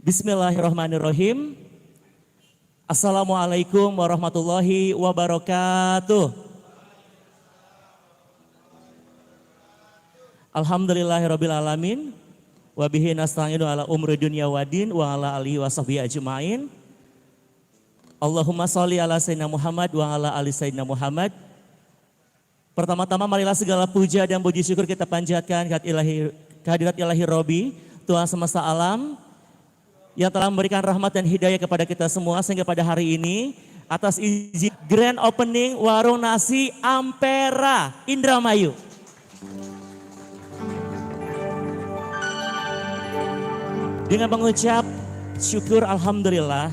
Bismillahirrahmanirrahim. Assalamualaikum warahmatullahi wabarakatuh. Alhamdulillahirrabbilalamin. Wabihi nasta'inu ala umri dunia wadin wa ala alihi wa sahbihi ajma'in. Allahumma sholli ala sayyidina Muhammad wa ala ali sayyidina Muhammad. Pertama-tama marilah segala puja dan puji syukur kita panjatkan kehadirat ilahi Robi, Tuhan semesta alam, yang telah memberikan rahmat dan hidayah kepada kita semua sehingga pada hari ini atas izin grand opening warung nasi Ampera Indramayu. Dengan mengucap syukur alhamdulillah,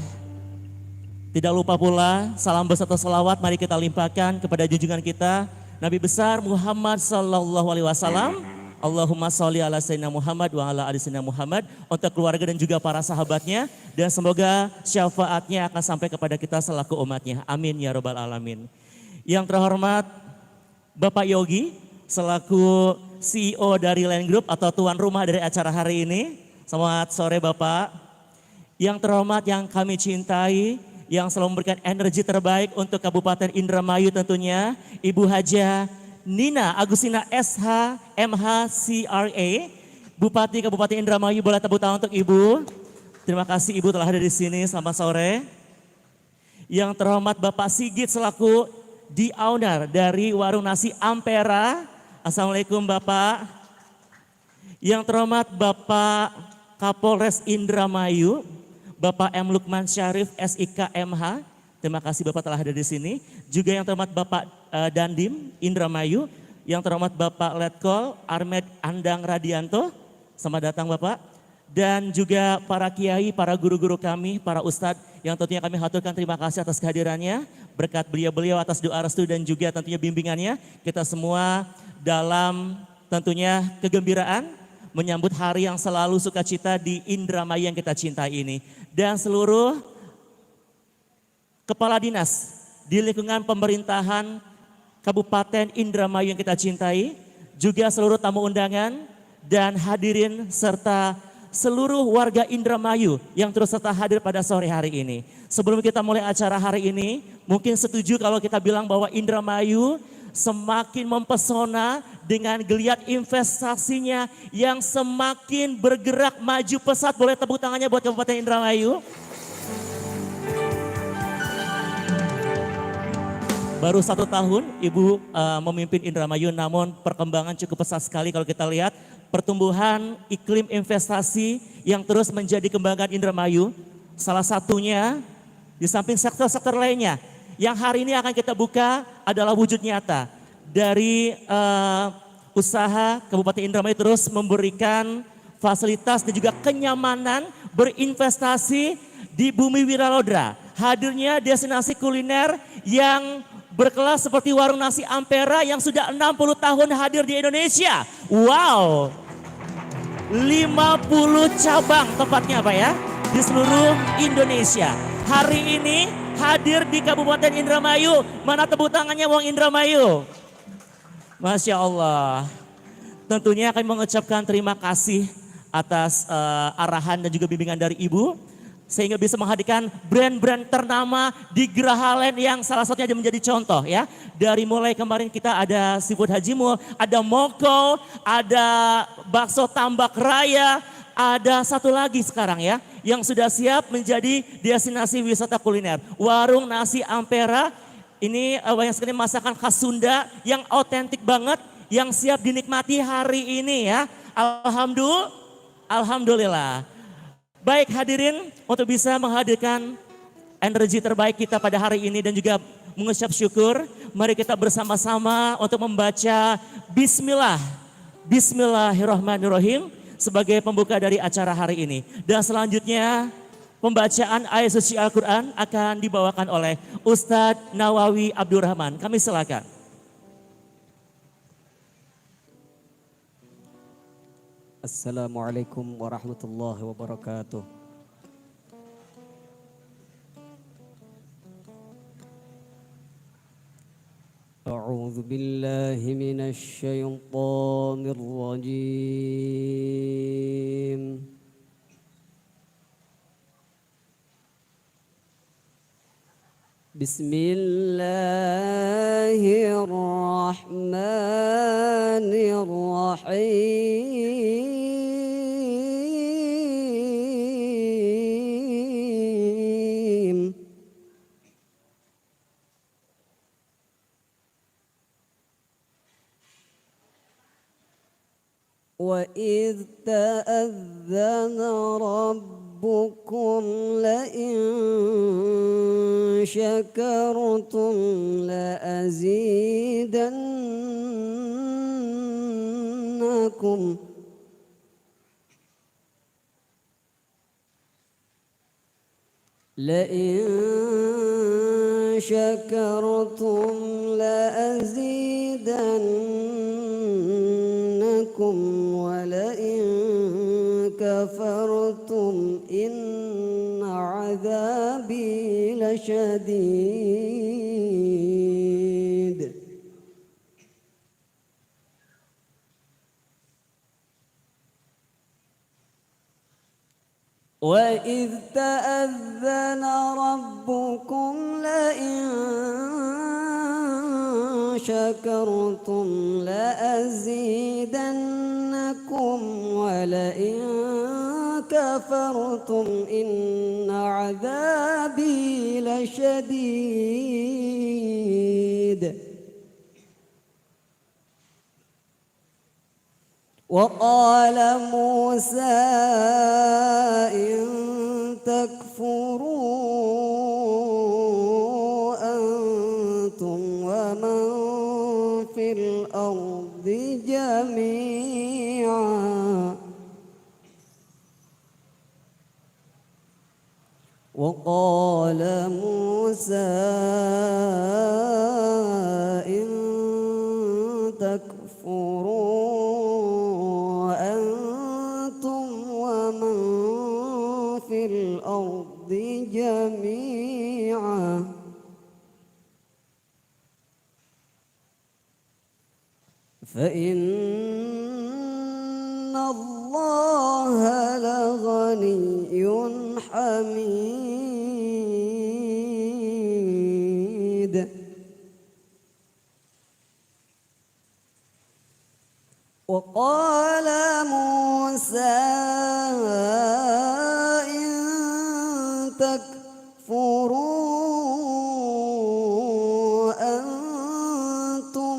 tidak lupa pula salam beserta selawat mari kita limpahkan kepada junjungan kita Nabi besar Muhammad sallallahu alaihi wasallam. Allahumma sholli ala sayyidina Muhammad wa ala ali sayyidina Muhammad, untuk keluarga dan juga para sahabatnya, dan semoga syafaatnya akan sampai kepada kita selaku umatnya. Amin ya rabbal alamin. Yang terhormat Bapak Yogi selaku CEO dari Land Group atau tuan rumah dari acara hari ini. Selamat sore Bapak. Yang terhormat yang kami cintai, yang selalu memberikan energi terbaik untuk Kabupaten Indramayu tentunya, Ibu Haja Nina Agustina SH MH CRA, Bupati Kabupaten Indramayu. Boleh tepuk tangan untuk Ibu. Terima kasih Ibu telah hadir di sini. Selamat sore. Yang terhormat Bapak Sigit selaku the owner dari warung nasi Ampera. Assalamualaikum Bapak. Yang terhormat Bapak Kapolres Indramayu, Bapak M. Lukman Syarif SIK MH. Terima kasih Bapak telah hadir di sini. Juga yang terhormat Bapak Dandim Indramayu, yang terhormat Bapak Letkol Armed Andang Radianto. Selamat datang Bapak. Dan juga para kiai, para guru-guru kami, para ustadz yang tentunya kami haturkan terima kasih atas kehadirannya. Berkat beliau-beliau atas doa restu dan juga tentunya bimbingannya, kita semua dalam tentunya kegembiraan menyambut hari yang selalu sukacita di Indramayu yang kita cintai ini. Dan seluruh kepala dinas di lingkungan pemerintahan Kabupaten Indramayu yang kita cintai, juga seluruh tamu undangan dan hadirin serta seluruh warga Indramayu yang terus serta hadir pada sore hari ini. Sebelum kita mulai acara hari ini, mungkin setuju kalau kita bilang bahwa Indramayu semakin mempesona dengan geliat investasinya yang semakin bergerak maju pesat. Boleh tepuk tangannya buat Kabupaten Indramayu. Baru 1 tahun Ibu memimpin Indramayu, namun perkembangan cukup pesat sekali kalau kita lihat pertumbuhan iklim investasi yang terus menjadi kebanggaan Indramayu. Salah satunya di samping sektor-sektor lainnya yang hari ini akan kita buka adalah wujud nyata dari usaha Kabupaten Indramayu terus memberikan fasilitas dan juga kenyamanan berinvestasi di Bumi Wiralodra. Hadirnya destinasi kuliner yang berkelas seperti warung nasi Ampera yang sudah 60 tahun hadir di Indonesia. Wow, 50 cabang tempatnya Pak ya, di seluruh Indonesia. Hari ini hadir di Kabupaten Indramayu. Mana tepuk tangannya wong Indramayu? Masya Allah. Tentunya kami mengucapkan terima kasih atas arahan dan juga bimbingan dari Ibu, sehingga bisa menghadirkan brand-brand ternama di Grahaland yang salah satunya menjadi contoh ya. Dari mulai kemarin kita ada Seafood Hajimul, ada Moko, ada Bakso Tambak Raya, ada satu lagi sekarang ya yang sudah siap menjadi destinasi wisata kuliner. Warung nasi Ampera ini banyak sekali masakan khas Sunda yang otentik banget yang siap dinikmati hari ini ya. Alhamdulillah. Baik hadirin, untuk bisa menghadirkan energi terbaik kita pada hari ini dan juga mengucap syukur, mari kita bersama-sama untuk membaca Bismillah. Bismillahirrahmanirrahim sebagai pembuka dari acara hari ini. Dan selanjutnya pembacaan ayat suci Al-Quran akan dibawakan oleh Ustadz Nawawi Abdurrahman. Kami silakan. Assalamualaikum warahmatullahi wabarakatuh. A'udzu billahi minasy syaithanir rajim. بسم الله الرحمن الرحيم وإذ تأذن ربكم لئن شكرتم لأزيدنكم لئن شكرتم لأزيدنكم ولئن كفرتم إن عذابي لشديد وإذ تأذن ربكم لئن شكرتم لأزيدنكم ولئن كفرتم إن عذابي لشديد وقال موسى إن تكفروا أنتم ومن في الأرض جميعا وقال موسى إن تكفروا في الأرض جميعا فإن الله لغني حميد وقال موسى تكفروا أنتم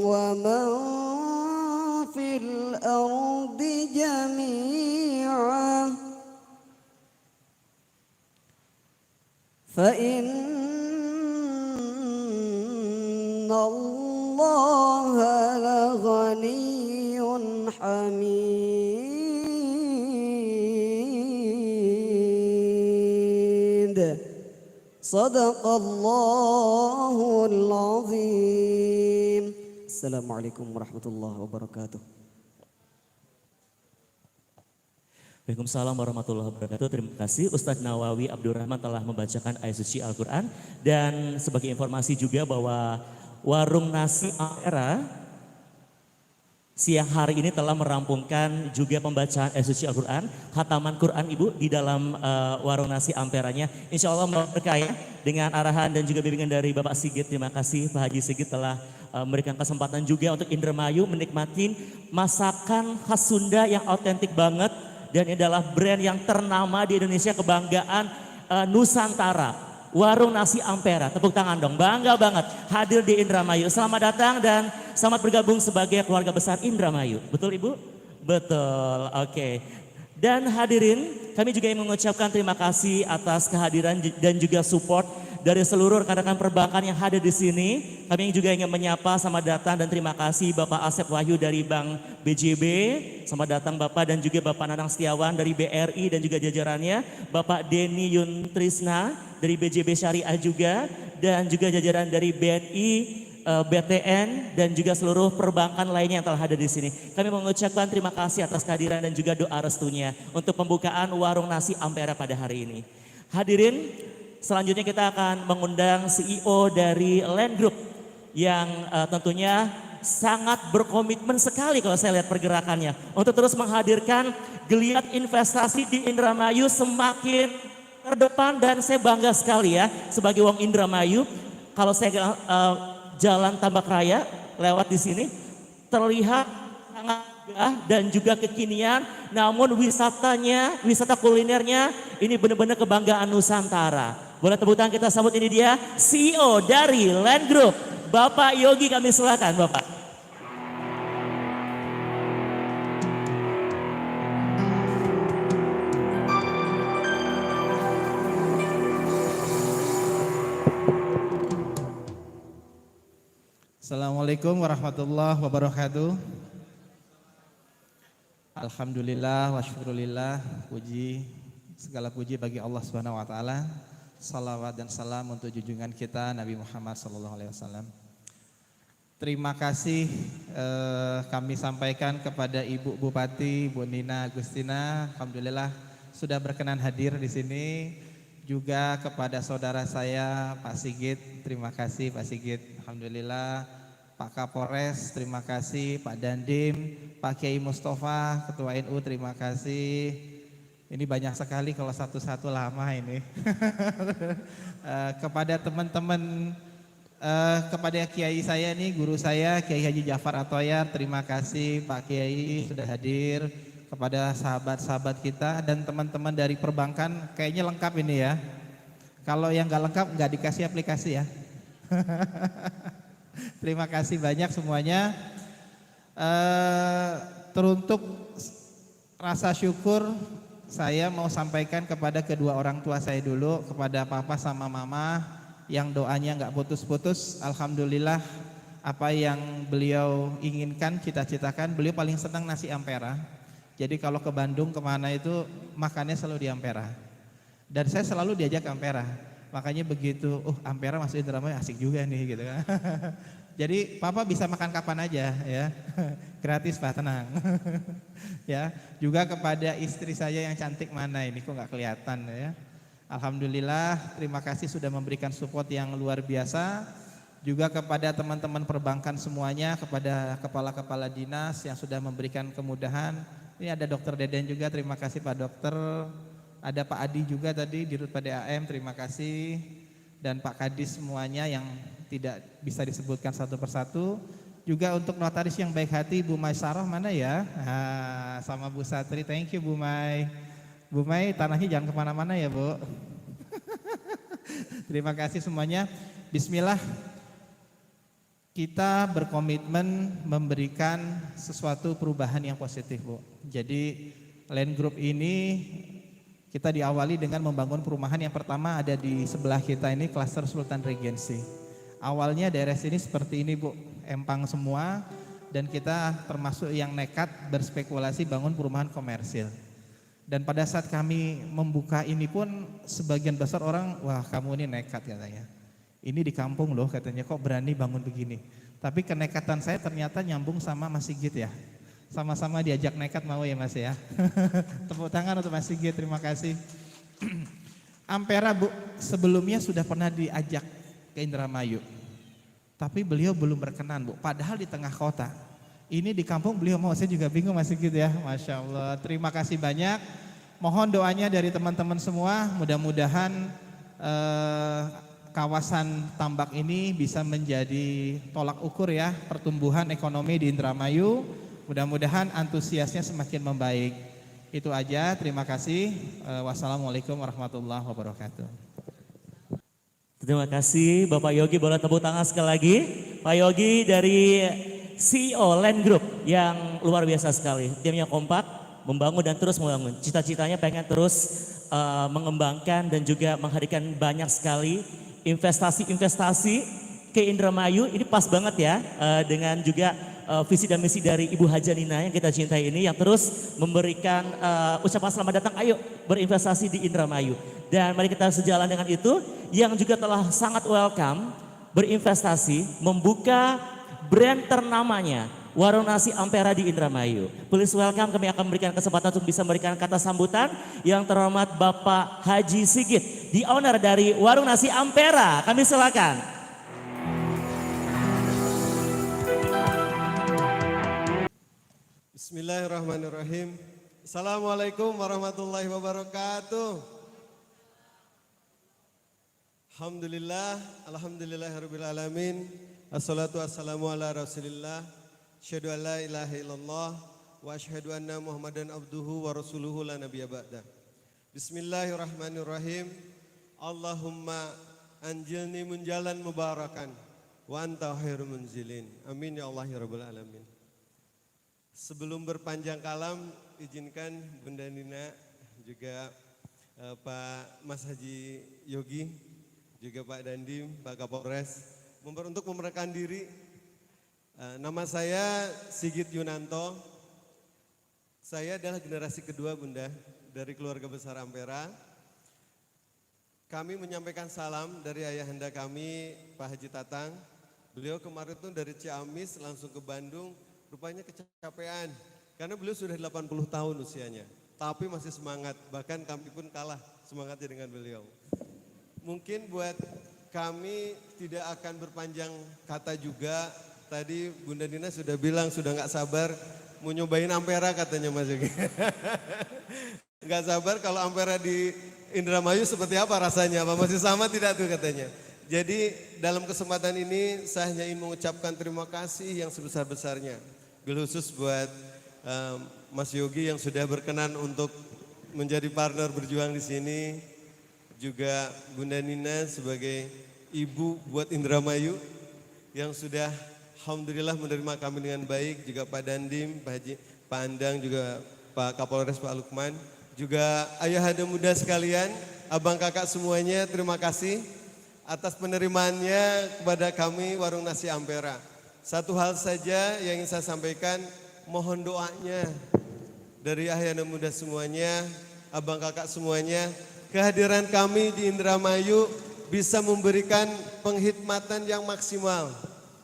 ومن في الأرض جميعا فإن الله لغني حميد صدق الله العظيم. Assalamualaikum warahmatullahi wabarakatuh. Waalaikumsalam warahmatullahi wabarakatuh. Terima kasih Ustadz Nawawi Abdurrahman telah membacakan ayat suci Al-Quran. Dan sebagai informasi juga bahwa Warung Nasi Ampera siang hari ini telah merampungkan juga pembacaan ayat suci Al-Quran, khataman Quran Ibu di dalam Warung Nasi Amperanya. Insya Allah berkah dengan arahan dan juga bimbingan dari Bapak Sigit. Terima kasih Pak Haji Sigit telah memberikan kesempatan juga untuk Indramayu menikmati masakan khas Sunda yang otentik banget. Dan ini adalah brand yang ternama di Indonesia, kebanggaan Nusantara. Warung Nasi Ampera, tepuk tangan dong, bangga banget hadir di Indramayu. Selamat datang dan selamat bergabung sebagai keluarga besar Indramayu. Betul Ibu? Betul, oke. Dan hadirin, kami juga ingin mengucapkan terima kasih atas kehadiran dan juga support dari seluruh rekan-rekan perbankan yang hadir di sini. Kami juga ingin menyapa selamat datang dan terima kasih Bapak Asep Wahyu dari Bank BJB. Selamat datang Bapak dan juga Bapak Nanang Setiawan dari BRI dan juga jajarannya. Bapak Denny Yuntrisna dari BJB Syariah juga. Dan juga jajaran dari BNI, BTN dan juga seluruh perbankan lainnya yang telah hadir di sini. Kami mengucapkan terima kasih atas kehadiran dan juga doa restunya untuk pembukaan Warung Nasi Ampera pada hari ini. Hadirin, selanjutnya kita akan mengundang CEO dari Land Group yang tentunya sangat berkomitmen sekali kalau saya lihat pergerakannya untuk terus menghadirkan geliat investasi di Indramayu semakin terdepan dan saya bangga sekali ya sebagai wong Indramayu kalau saya jalan Tambak Raya lewat di sini terlihat sangat megah dan juga kekinian namun wisata kulinernya ini benar-benar kebanggaan Nusantara. Boleh tepuk tangan kita sambut ini dia CEO dari Land Group Bapak Yogi, kami silakan Bapak. Assalamualaikum warahmatullahi wabarakatuh. Alhamdulillah wa syukurillah, segala puji bagi Allah Subhanahu wa taala. Salawat dan salam untuk junjungan kita Nabi Muhammad sallallahu alaihi wasallam. Terima kasih kami sampaikan kepada Ibu Bupati Bu Nina Agustina, alhamdulillah sudah berkenan hadir di sini. Juga kepada saudara saya Pak Sigit, terima kasih Pak Sigit, alhamdulillah. Pak Kapolres, terima kasih. Pak Dandim, Pak Kiai Mustafa, Ketua NU, terima kasih. Ini banyak sekali kalau satu-satu lama ini. Kepada teman-teman, kepada Kiai saya nih, guru saya Kiai Haji Jafar Atoyar, terima kasih Pak Kiai sudah hadir. Kepada sahabat-sahabat kita dan teman-teman dari perbankan, kayaknya lengkap ini ya. Kalau yang nggak lengkap nggak dikasih aplikasi ya. Terima kasih banyak semuanya. Teruntuk rasa syukur saya mau sampaikan kepada kedua orang tua saya dulu, kepada papa sama mama yang doanya nggak putus-putus. Alhamdulillah apa yang beliau inginkan, cita-citakan, beliau paling senang nasi ampera. Jadi kalau ke Bandung kemana itu makannya selalu di Ampera. Dan saya selalu diajak Ampera. Makanya begitu, Ampera masuk Indramayu asik juga nih gitu kan. Jadi papa bisa makan kapan aja ya. Gratis Pak, tenang. Ya, juga kepada istri saya yang cantik mana ini kok nggak kelihatan ya. Alhamdulillah, terima kasih sudah memberikan support yang luar biasa. Juga kepada teman-teman perbankan semuanya, kepada kepala-kepala dinas yang sudah memberikan kemudahan. Ini ada Dokter Deden juga, terima kasih Pak Dokter. Ada Pak Adi juga tadi di Rut PDAM, terima kasih. Dan Pak Kadis semuanya yang tidak bisa disebutkan satu persatu. Juga untuk notaris yang baik hati, Bu Mai Sarah mana ya? Sama Bu Satri, thank you Bu Mai. Bu Mai tanahnya jangan kemana-mana ya Bu. Terima kasih semuanya. Bismillah. Kita berkomitmen memberikan sesuatu perubahan yang positif Bu. Jadi Land Group ini kita diawali dengan membangun perumahan yang pertama ada di sebelah kita ini klaster Sultan Regency. Awalnya daerah sini seperti ini Bu, empang semua dan kita termasuk yang nekat berspekulasi bangun perumahan komersil. Dan pada saat kami membuka ini pun sebagian besar orang, wah kamu ini nekat katanya. Ini di kampung loh katanya, kok berani bangun begini. Tapi kenekatan saya ternyata nyambung sama Mas Sigit ya. Sama-sama diajak nekat mau ya Mas ya. Tepuk tangan untuk Mas Sigit, terima kasih. Ampera Bu, sebelumnya sudah pernah diajak ke Indramayu. Tapi beliau belum berkenan Bu, padahal di tengah kota. Ini di kampung beliau mau, saya juga bingung Mas Sigit ya. Masya Allah, terima kasih banyak. Mohon doanya dari teman-teman semua, mudah-mudahan kawasan Tambak ini bisa menjadi tolak ukur ya pertumbuhan ekonomi di Indramayu. Mudah-mudahan antusiasnya semakin membaik. Itu aja, terima kasih. Wassalamualaikum warahmatullahi wabarakatuh. Terima kasih Bapak Yogi, boleh tepuk tangan sekali lagi. Pak Yogi dari CEO Land Group yang luar biasa sekali. Timnya kompak, membangun dan terus membangun. Cita-citanya pengen terus mengembangkan dan juga menghadirkan banyak sekali investasi-investasi ke Indramayu. Ini pas banget ya dengan juga visi dan misi dari Ibu Haja Nina yang kita cintai ini yang terus memberikan ucapan selamat datang, ayo berinvestasi di Indramayu. Dan mari kita sejalan dengan itu yang juga telah sangat welcome berinvestasi membuka brand ternamanya Warung Nasi Ampera di Indramayu. Please welcome, kami akan memberikan kesempatan untuk bisa memberikan kata sambutan yang terhormat Bapak Haji Sigit, the owner dari Warung Nasi Ampera. Kami silakan. Bismillahirrahmanirrahim. Assalamualaikum warahmatullahi wabarakatuh. Alhamdulillah, alhamdulillahirabbil alamin. Assalatu wassalamu ala Rasulillah. Asyhadu an la ilaha illallah wa asyhadu anna Muhammadan abduhu wa rasuluhu la nabiyya ba'da. Bismillahirrahmanirrahim. Allahumma anjilni munjalan mubarakan wa anta khairul munzilin. Amin ya Allah ya rabbal alamin. Sebelum berpanjang kalam, izinkan Bunda Nina juga Pak Mas Haji Yogi, juga Pak Dandim, Pak Kapolres, untuk memperkenalkan diri. Nama saya Sigit Yunanto. Saya adalah generasi kedua Bunda dari keluarga besar Ampera. Kami menyampaikan salam dari ayahanda kami, Pak Haji Tatang. Beliau kemarin tuh dari Ciamis langsung ke Bandung, rupanya kecapean. Karena beliau sudah 80 tahun usianya. Tapi masih semangat, bahkan kami pun kalah semangatnya dengan beliau. Mungkin buat kami tidak akan berpanjang kata juga. Tadi Bunda Nina sudah bilang sudah nggak sabar mau nyobain Ampera katanya Mas Yogi. Nggak sabar kalau Ampera di Indramayu seperti apa rasanya, apa masih sama tidak tuh katanya. Jadi dalam kesempatan ini saya hanya ingin mengucapkan terima kasih yang sebesar-besarnya. Bil khusus buat Mas Yogi yang sudah berkenan untuk menjadi partner berjuang di sini, juga Bunda Nina sebagai ibu buat Indramayu yang sudah alhamdulillah menerima kami dengan baik, juga Pak Dandim, Pak Haji, Pak Andang, juga Pak Kapolres, Pak Lukman, juga ayahanda muda sekalian, abang kakak semuanya, terima kasih atas penerimaannya kepada kami Warung Nasi Ampera. Satu hal saja yang ingin saya sampaikan, mohon doanya dari ayahanda muda semuanya, abang kakak semuanya, kehadiran kami di Indramayu bisa memberikan penghikmatan yang maksimal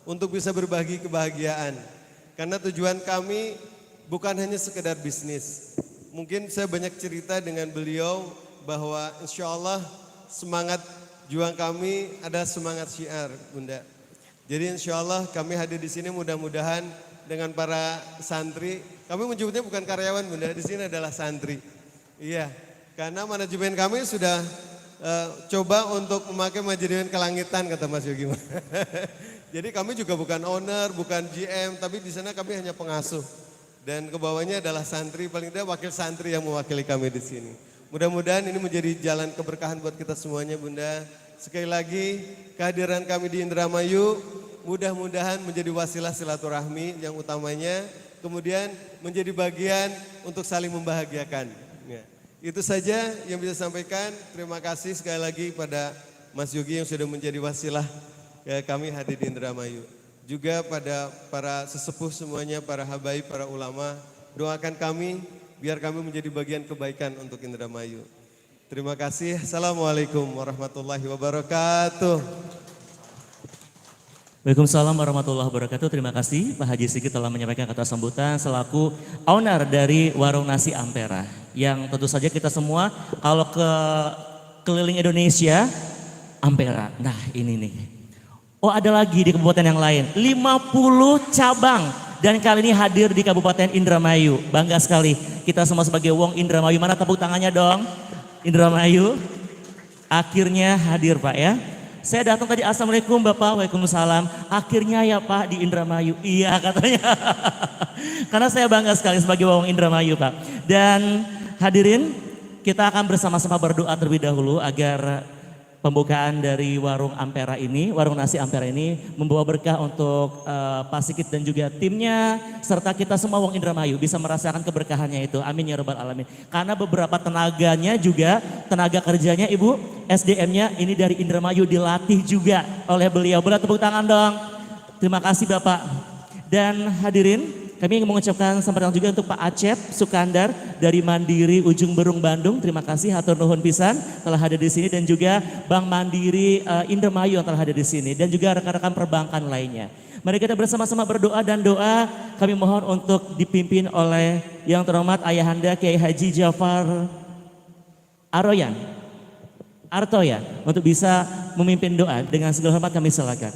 untuk bisa berbagi kebahagiaan. Karena tujuan kami bukan hanya sekedar bisnis. Mungkin saya banyak cerita dengan beliau bahwa insya Allah semangat juang kami adalah semangat syiar Bunda. Jadi insya Allah kami hadir di sini mudah-mudahan dengan para santri. Kami menyebutnya bukan karyawan Bunda, di sini adalah santri. Iya, karena manajemen kami sudah coba untuk memakai manajemen kelangitan kata Mas Yogi. Jadi kami juga bukan owner, bukan GM, tapi di sana kami hanya pengasuh. Dan ke bawahnya adalah santri, paling tidak wakil santri yang mewakili kami di sini. Mudah-mudahan ini menjadi jalan keberkahan buat kita semuanya Bunda. Sekali lagi kehadiran kami di Indramayu mudah-mudahan menjadi wasilah silaturahmi yang utamanya. Kemudian menjadi bagian untuk saling membahagiakan. Ya. Itu saja yang bisa saya sampaikan. Terima kasih sekali lagi pada Mas Yogi yang sudah menjadi wasilah ya, kami hadir di Indramayu. Juga pada para sesepuh semuanya, para habaib, para ulama, doakan kami biar kami menjadi bagian kebaikan untuk Indramayu. Terima kasih. Assalamualaikum warahmatullahi wabarakatuh. Waalaikumsalam warahmatullahi wabarakatuh. Terima kasih Pak Haji Sigit telah menyampaikan kata sambutan selaku owner dari Warung Nasi Ampera. Yang tentu saja kita semua kalau ke keliling Indonesia, Ampera. Nah ini nih. Oh ada lagi di kabupaten yang lain, 50 cabang. Dan kali ini hadir di Kabupaten Indramayu. Bangga sekali kita semua sebagai Wong Indramayu. Mana tepuk tangannya dong? Indramayu. Akhirnya hadir Pak ya. Saya datang tadi, Assalamualaikum Bapak, Waalaikumsalam. Akhirnya ya Pak di Indramayu. Iya katanya. Karena saya bangga sekali sebagai Wong Indramayu Pak. Dan hadirin, kita akan bersama-sama berdoa terlebih dahulu agar pembukaan dari Warung Ampera ini, Warung Nasi Ampera ini membawa berkah untuk Pak Sigit dan juga timnya, serta kita semua Wong Indramayu bisa merasakan keberkahannya itu. Amin ya rabbal alamin. Karena beberapa tenaganya juga, tenaga kerjanya Ibu, SDM-nya ini dari Indramayu dilatih juga oleh beliau. Boleh tepuk tangan dong. Terima kasih Bapak. Dan hadirin, kami ingin mengucapkan selamat juga untuk Pak Acep Sukandar dari Mandiri Ujung Berung Bandung. Terima kasih hatur nuhun pisan telah hadir di sini, dan juga Bank Mandiri Indramayu yang telah hadir di sini, dan juga rekan-rekan perbankan lainnya. Mari kita bersama-sama berdoa, dan doa kami mohon untuk dipimpin oleh yang terhormat Ayahanda Kiai Haji Jafar Artoya untuk bisa memimpin doa. Dengan segala hormat kami silakan.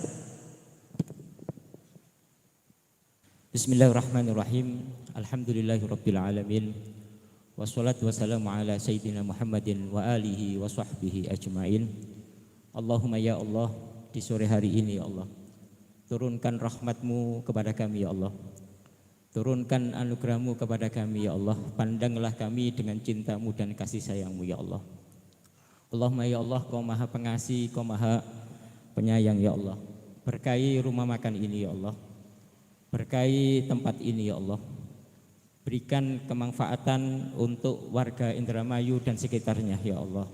Bismillahirrahmanirrahim. Alhamdulillahirabbil alamin. Wassalatu wassalamu ala sayyidina Muhammadin wa alihi wa sahbihi ajmain. Allahumma ya Allah, di sore hari ini ya Allah, turunkan rahmat-Mu kepada kami ya Allah. Turunkan anugerah-Mu kepada kami ya Allah. Pandanglah kami dengan cinta-Mu dan kasih sayang-Mu ya Allah. Allahumma ya Allah, Kau maha pengasih, Kau maha penyayang ya Allah. Berkahi rumah makan ini ya Allah. Berkahi tempat ini ya Allah. Berikan kemanfaatan untuk warga Indramayu dan sekitarnya ya Allah.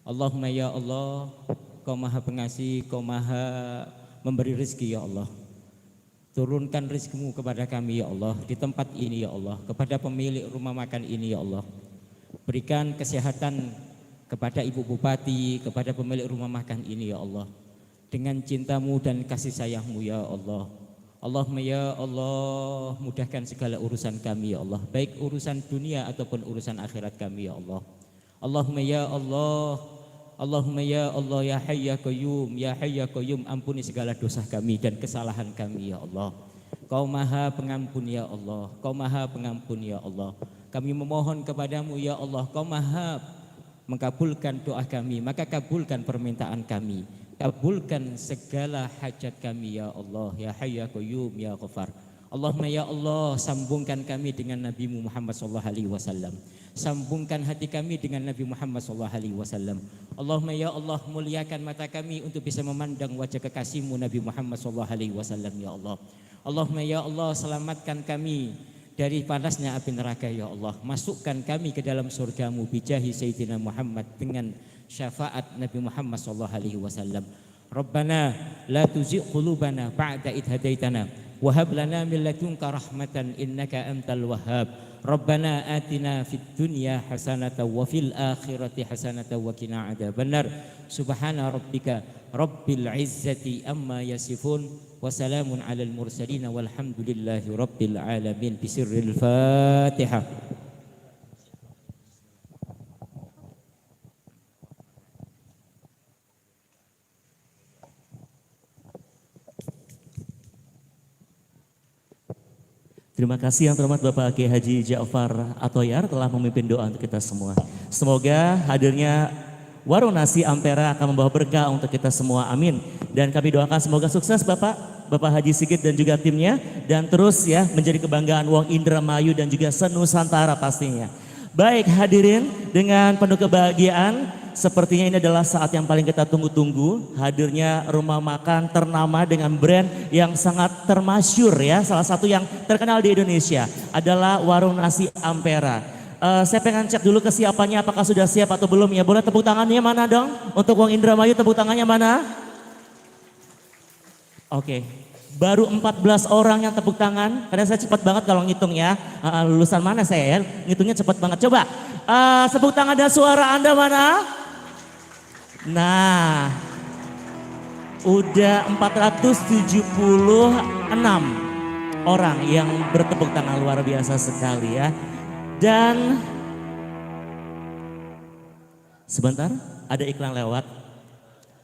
Allahumma ya Allah, Kau maha pengasih, Kau maha memberi rezeki ya Allah. Turunkan rezeki-Mu kepada kami ya Allah, di tempat ini ya Allah, kepada pemilik rumah makan ini ya Allah. Berikan kesehatan kepada Ibu Bupati, kepada pemilik rumah makan ini ya Allah. Dengan cinta-Mu dan kasih sayang-Mu ya Allah. Allahumma ya Allah, mudahkan segala urusan kami ya Allah, baik urusan dunia ataupun urusan akhirat kami ya Allah. Allahumma ya Allah, Allahumma ya Allah, ya Hayy ya Qayyum, ya Hayy ya Qayyum, ampuni segala dosa kami dan kesalahan kami ya Allah. Kau maha pengampun ya Allah, Kau maha pengampun ya Allah. Kami memohon kepadamu ya Allah, Kau maha mengabulkan doa kami, maka kabulkan permintaan kami. Kabulkan segala hajat kami ya Allah, ya Hayy ya Qayyum, ya Ghaffar. Allahumma ya Allah, sambungkan kami dengan Nabi Muhammad SAW. Sambungkan hati kami dengan Nabi Muhammad SAW. Allahumma ya Allah, muliakan mata kami untuk bisa memandang wajah kekasih-Mu Nabi Muhammad SAW ya Allah. Allahumma ya Allah, selamatkan kami dari panasnya api neraka ya Allah. Masukkan kami ke dalam surga-Mu bijahi Sayyidina Muhammad dengan syafaat Nabi Muhammad SAW. Rabbana la tuzigh qulubana ba'da idh hadaitana wa hab lana min ladunka rahmatan innaka antal wahhab. Rabbana atina fid dunya hasanatan wa fil akhirati hasanatan wa qina adzabannar. Subhana rabbika rabbil izzati amma yasifun wa salamun alal mursalin walhamdulillahi rabbil alamin. Bisirril Fatihah. Terima kasih yang terhormat Bapak Kiai Haji Ja'far Atoyar telah memimpin doa untuk kita semua. Semoga hadirnya Warung Nasi Ampera akan membawa berkah untuk kita semua, amin. Dan kami doakan semoga sukses Bapak Haji Sigit dan juga timnya, dan terus ya menjadi kebanggaan Wong Indramayu dan juga senusantara pastinya. Baik hadirin, dengan penuh kebahagiaan, sepertinya ini adalah saat yang paling kita tunggu-tunggu, hadirnya rumah makan ternama dengan brand yang sangat termasyur ya, salah satu yang terkenal di Indonesia adalah Warung Nasi Ampera. Saya pengen cek dulu kesiapannya, apakah sudah siap atau belum ya. Boleh tepuk tangannya mana dong? Untuk Wong Indramayu tepuk tangannya mana? Oke. Baru 14 orang yang tepuk tangan, karena saya cepat banget kalau ngitung ya. Lulusan mana saya ya, ngitungnya cepat banget. Coba, tepuk tangan dan suara Anda mana? Nah, udah 476 orang yang bertepuk tangan, luar biasa sekali ya. Dan sebentar, ada iklan lewat.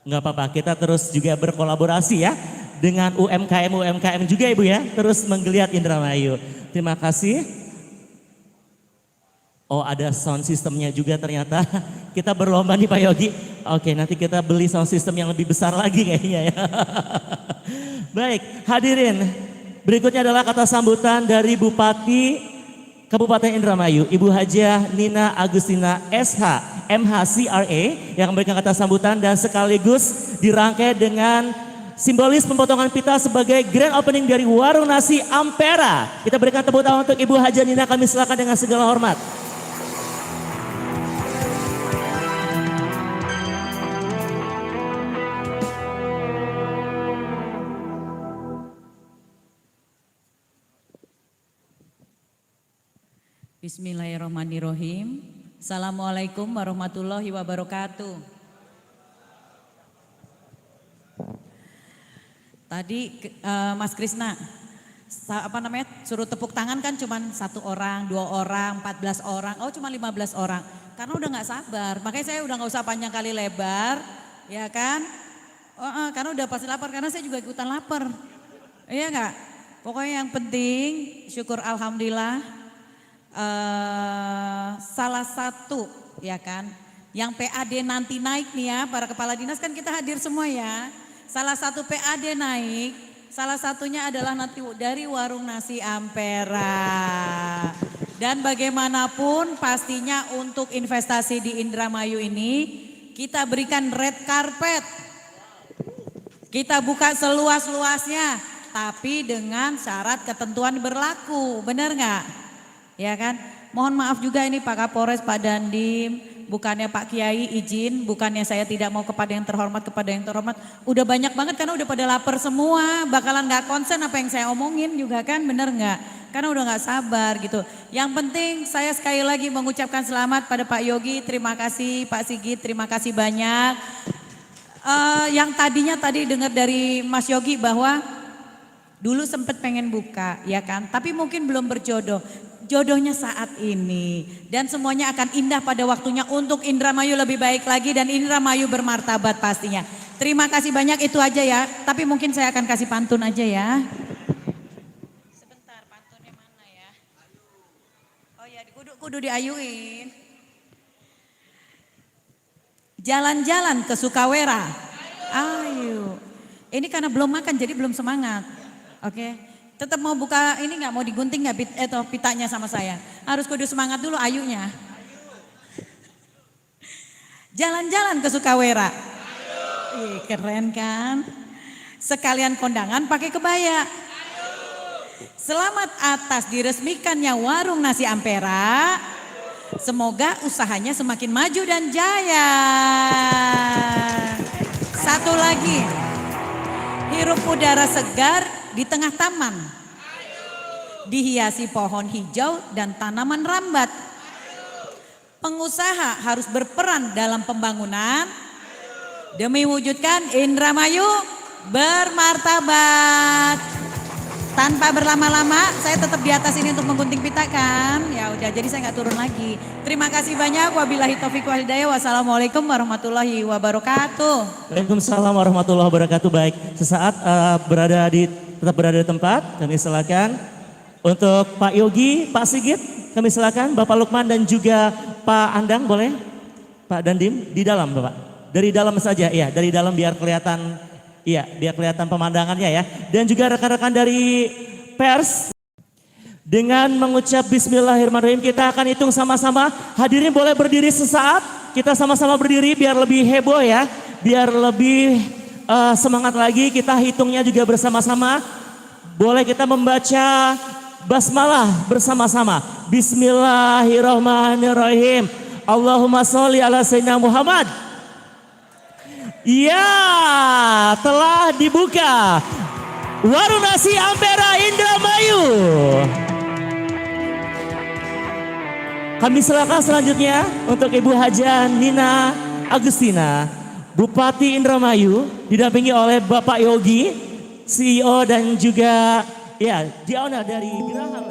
Nggak apa-apa, kita terus juga berkolaborasi ya dengan UMKM juga Ibu ya, terus menggeliat Indramayu. Terima kasih. Oh, ada sound systemnya juga ternyata. Kita berlomba nih Pak Yogi. Oke, nanti kita beli sound system yang lebih besar lagi kayaknya ya. Baik, hadirin. Berikutnya adalah kata sambutan dari Bupati Kabupaten Indramayu, Ibu Hajah Nina Agustina SH MHCRA yang memberikan kata sambutan dan sekaligus dirangkai dengan simbolis pemotongan pita sebagai grand opening dari Warung Nasi Ampera. Kita berikan tepuk tangan untuk Ibu Hajah Nina, kami silakan dengan segala hormat. Bismillahirrahmanirrahim. Assalamualaikum warahmatullahi wabarakatuh. Tadi Mas Krisna, suruh tepuk tangan kan cuma 1 orang, 2 orang, 14 orang, oh cuma 15 orang. Karena udah gak sabar, makanya saya udah gak usah panjang kali lebar, ya kan? Karena udah pasti lapar, karena saya juga ikutan lapar. Iya gak? Pokoknya yang penting syukur alhamdulillah. Salah satu ya kan Yang PAD nanti naik nih ya, para kepala dinas kan kita hadir semua ya. Salah satu PAD naik, salah satunya adalah nanti dari warung nasi Ampera. Dan bagaimanapun pastinya untuk investasi di Indramayu ini kita berikan red carpet. Kita buka seluas-luasnya, tapi dengan syarat ketentuan berlaku, benar nggak? Ya kan? Mohon maaf juga ini Pak Kapolres, Pak Dandim, bukannya Pak Kiai izin, bukannya saya tidak mau kepada yang terhormat, udah banyak banget karena udah pada lapar semua, bakalan nggak konsen apa yang saya omongin juga kan, bener nggak? Karena udah nggak sabar gitu. Yang penting saya sekali lagi mengucapkan selamat pada Pak Yogi, terima kasih Pak Sigit, terima kasih banyak. Yang tadi dengar dari Mas Yogi bahwa dulu sempat pengen buka ya kan, tapi mungkin belum berjodoh. Jodohnya saat ini dan semuanya akan indah pada waktunya untuk Indramayu lebih baik lagi dan Indramayu bermartabat pastinya. Terima kasih banyak, itu aja ya, tapi mungkin saya akan kasih pantun aja ya. Sebentar, pantunnya mana ya? Oh ya, kudu diayuin. Jalan-jalan ke Sukawera. Ayo. Ini karena belum makan jadi belum semangat. Oke. Tetap mau buka ini nggak, mau digunting nggak pitanya sama saya? Harus kudu semangat dulu ayunya. Jalan-jalan ke Sukawera. Ih, keren kan? Sekalian kondangan pakai kebaya. Selamat atas diresmikannya warung nasi Ampera. Semoga usahanya semakin maju dan jaya. Satu lagi, hirup udara segar di tengah taman, dihiasi pohon hijau dan tanaman rambat. Pengusaha harus berperan dalam pembangunan demi wujudkan Indramayu bermartabat. Tanpa berlama-lama, saya tetap di atas ini untuk menggunting pita kan. Ya udah, jadi saya nggak turun lagi. Terima kasih banyak. Wabillahi taufiq wal hidayah. Wassalamualaikum warahmatullahi wabarakatuh. Waalaikumsalam warahmatullahi wabarakatuh. Baik, sesaat tetap berada di tempat, kami silakan untuk Pak Yogi, Pak Sigit, kami silakan Bapak Lukman dan juga Pak Andang, boleh? Pak Dandim di dalam Bapak, dari dalam saja ya, dari dalam biar kelihatan, iya biar kelihatan pemandangannya ya, dan juga rekan-rekan dari pers. Dengan mengucap Bismillahirrahmanirrahim kita akan hitung sama-sama. Hadirin boleh berdiri sesaat, kita sama-sama berdiri biar lebih heboh ya, biar lebih semangat lagi, kita hitungnya juga bersama-sama. Boleh kita membaca basmalah bersama-sama. Bismillahirrahmanirrahim. Allahumma sholli ala sayyidina Muhammad. Ya, telah dibuka warung nasi Ampera Indramayu. Kami silakan selanjutnya untuk Ibu Haja Nina Agustina, Bupati Indramayu, didampingi oleh Bapak Yogi, CEO dan juga ya, di owner dari Gerahan